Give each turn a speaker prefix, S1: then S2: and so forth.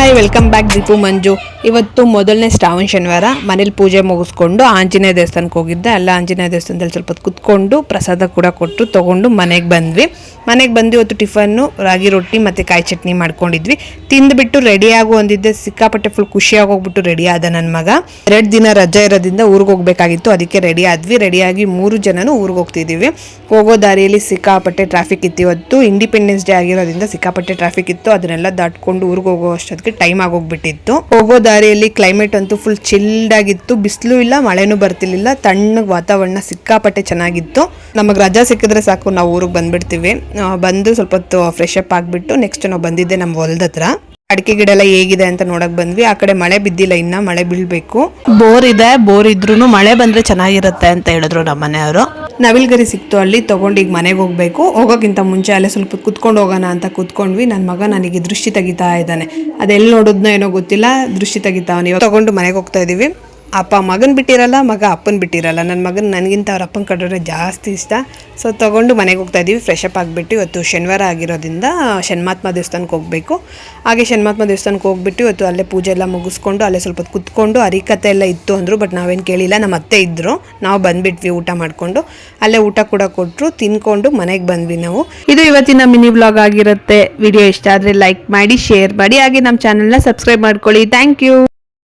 S1: Hi, welcome back Deepu ಮಂಜು. ಇವತ್ತು ಮೊದಲನೇ ಶ್ರಾವಣ ಶನಿವಾರ. ಮನೇಲಿ ಪೂಜೆ ಮುಗಿಸ್ಕೊಂಡು ಆಂಜನೇಯ ದೇವಸ್ಥಾನಕ್ಕೆ ಹೋಗಿದ್ದೆ. ಅಲ್ಲ ಆಂಜನೇಯ ದೇವಸ್ಥಾನದಲ್ಲಿ ಸ್ವಲ್ಪ ಹೊತ್ತು ಕುತ್ಕೊಂಡು ಪ್ರಸಾದ ಕೂಡ ಕೊಟ್ಟು ತೊಗೊಂಡು ಮನೆಗೆ ಬಂದ್ವಿ. ಇವತ್ತು ಟಿಫನ್ನು ರಾಗಿ ರೊಟ್ಟಿ ಮತ್ತು ಕಾಯಿ ಚಟ್ನಿ ಮಾಡ್ಕೊಂಡಿದ್ವಿ. ತಿಂದುಬಿಟ್ಟು ರೆಡಿ ಆಗು ಅಂದಿದ್ದೆ. ಸಿಕ್ಕಾಪಟ್ಟೆ ಫುಲ್ ಖುಷಿಯಾಗಿ ಹೋಗ್ಬಿಟ್ಟು ರೆಡಿ ಆದ ನನ್ನ ಮಗ. 2 ದಿನ ರಜೆ ಇರೋದ್ರಿಂದ ಊರಿಗೆ ಹೋಗ್ಬೇಕಾಗಿತ್ತು, ಅದಕ್ಕೆ ರೆಡಿ ಆದ್ವಿ. ರೆಡಿಯಾಗಿ 3 ಜನನು ಊರಿಗೆ ಹೋಗ್ತಿದ್ದೀವಿ. ಹೋಗೋ ದಾರಿಯಲ್ಲಿ ಸಿಕ್ಕಾಪಟ್ಟೆ ಟ್ರಾಫಿಕ್ ಇತ್ತು. ಇವತ್ತು ಇಂಡಿಪೆಂಡೆನ್ಸ್ ಡೇ ಆಗಿರೋದ್ರಿಂದ ಸಿಕ್ಕಾಪಟ್ಟೆ ಟ್ರಾಫಿಕ್ ಇತ್ತು. ಅದನ್ನೆಲ್ಲ ದಾಟ್ಕೊಂಡು ಊರಿಗೆ ಹೋಗೋ ಅಷ್ಟೊತ್ತಿಗೆ ಟೈಮ್ ಆಗೋಗ್ಬಿಟ್ಟಿತ್ತು. ಹೋಗೋ ದಾರಿಯಲ್ಲಿ ಕ್ಲೈಮೇಟ್ ಅಂತೂ ಫುಲ್ ಚಿಲ್ಡ್ ಆಗಿತ್ತು. ಬಿಸಿಲು ಇಲ್ಲ, ಮಳೆನೂ ಬರ್ತಿರ್ಲಿಲ್ಲ. ತಣ್ಣಗೆ ವಾತಾವರಣ ಸಿಕ್ಕಾಪಟ್ಟೆ ಚೆನ್ನಾಗಿತ್ತು. ನಮಗೆ ರಜಾ ಸಿಕ್ಕಿದ್ರೆ ಸಾಕು, ನಾವು ಊರಿಗೆ ಬಂದ್ಬಿಡ್ತೀವಿ. ಬಂದು ಸ್ವಲ್ಪ ಹೊತ್ತು ಫ್ರೆಶ್ ಅಪ್ ಆಗಿಬಿಟ್ಟು ನೆಕ್ಸ್ಟ್ ನಾವು ಬಂದಿದ್ದೆ ನಮ್ಮ ಹೊಲದ ಹತ್ರ. ಅಡಿಕೆ ಗಿಡ ಎಲ್ಲ ಹೇಗಿದೆ ಅಂತ ನೋಡಕ್ ಬಂದ್ವಿ. ಆ ಕಡೆ ಮಳೆ ಬಿದ್ದಿಲ್ಲ, ಇನ್ನ ಮಳೆ ಬೀಳ್ಬೇಕು. ಬೋರ್ ಇದೆ, ಬೋರ್ ಇದ್ರೂ ಮಳೆ ಬಂದ್ರೆ ಚೆನ್ನಾಗಿರುತ್ತೆ ಅಂತ ಹೇಳಿದ್ರು ನಮ್ಮ ಮನೆಯವರು. ನವಿಲ್ಗರಿ ಸಿಕ್ತು, ಅಲ್ಲಿ ತಗೊಂಡು ಈಗ ಮನೆಗೆ ಹೋಗ್ಬೇಕು. ಹೋಗೋಕ್ಕಿಂತ ಮುಂಚೆ ಅಲ್ಲೇ ಸ್ವಲ್ಪ ಕುತ್ಕೊಂಡು ಹೋಗೋಣ ಅಂತ ಕುತ್ಕೊಂಡ್ವಿ. ನನ್ನ ಮಗ ನನಗೆ ದೃಷ್ಟಿ ತೆಗಿತಾ ಇದ್ದಾನೆ. ಅದೆಲ್ಲಿ ನೋಡಿದ್ನೋ ಏನೋ ಗೊತ್ತಿಲ್ಲ, ದೃಷ್ಟಿ ತೆಗಿತಾವನು. ಇವಾಗ ತಗೊಂಡು ಮನೆಗೆ ಹೋಗ್ತಾ ಇದೀವಿ. ಅಪ್ಪ ಮಗನ್ ಬಿಟ್ಟಿರಲ್ಲ, ಮಗ ಅಪ್ಪನ ಬಿಟ್ಟಿರಲ್ಲ. ನನ್ನ ಮಗನ ನನಗಿಂತ ಅವ್ರ ಅಪ್ಪನ ಕಂಡ್ರೆ ಜಾಸ್ತಿ ಇಷ್ಟ. ಸೊ ತೊಗೊಂಡು ಮನೆಗೆ ಹೋಗ್ತಾ ಇದ್ದೀವಿ. ಫ್ರೆಶ್ ಅಪ್ ಆಗಿಬಿಟ್ಟು ಇವತ್ತು ಶನಿವಾರ ಆಗಿರೋದ್ರಿಂದ ಶನ್ಮಾತ್ಮ ದೇವಸ್ಥಾನಕ್ಕೆ ಹೋಗಬೇಕು. ಹಾಗೆ ಶನ್ಮಾತ್ಮ ದೇವಸ್ಥಾನಕ್ಕೆ ಹೋಗ್ಬಿಟ್ಟು ಇವತ್ತು ಅಲ್ಲೇ ಪೂಜೆ ಎಲ್ಲ ಮುಗಿಸ್ಕೊಂಡು ಅಲ್ಲೇ ಸ್ವಲ್ಪ ಕುತ್ಕೊಂಡು ಹರಿಕತೆ ಎಲ್ಲ ಇತ್ತು ಅಂದರು. ಬಟ್ ನಾವೇನು ಕೇಳಿಲ್ಲ, ನಮ್ಮ ಅತ್ತೆ ಇದ್ದರು. ನಾವು ಬಂದುಬಿಟ್ವಿ ಊಟ ಮಾಡಿಕೊಂಡು. ಅಲ್ಲೇ ಊಟ ಕೂಡ ಕೊಟ್ಟರು, ತಿನ್ಕೊಂಡು ಮನೆಗೆ ಬಂದ್ವಿ ನಾವು. ಇದು ಇವತ್ತಿನ ಮಿನಿ ವ್ಲಾಗ್ ಆಗಿರುತ್ತೆ. ವಿಡಿಯೋ ಇಷ್ಟ ಆದರೆ ಲೈಕ್ ಮಾಡಿ, ಶೇರ್ ಮಾಡಿ, ಹಾಗೆ ನಮ್ಮ ಚಾನಲ್ನ ಸಬ್ಸ್ಕ್ರೈಬ್ ಮಾಡ್ಕೊಳ್ಳಿ. Thank you.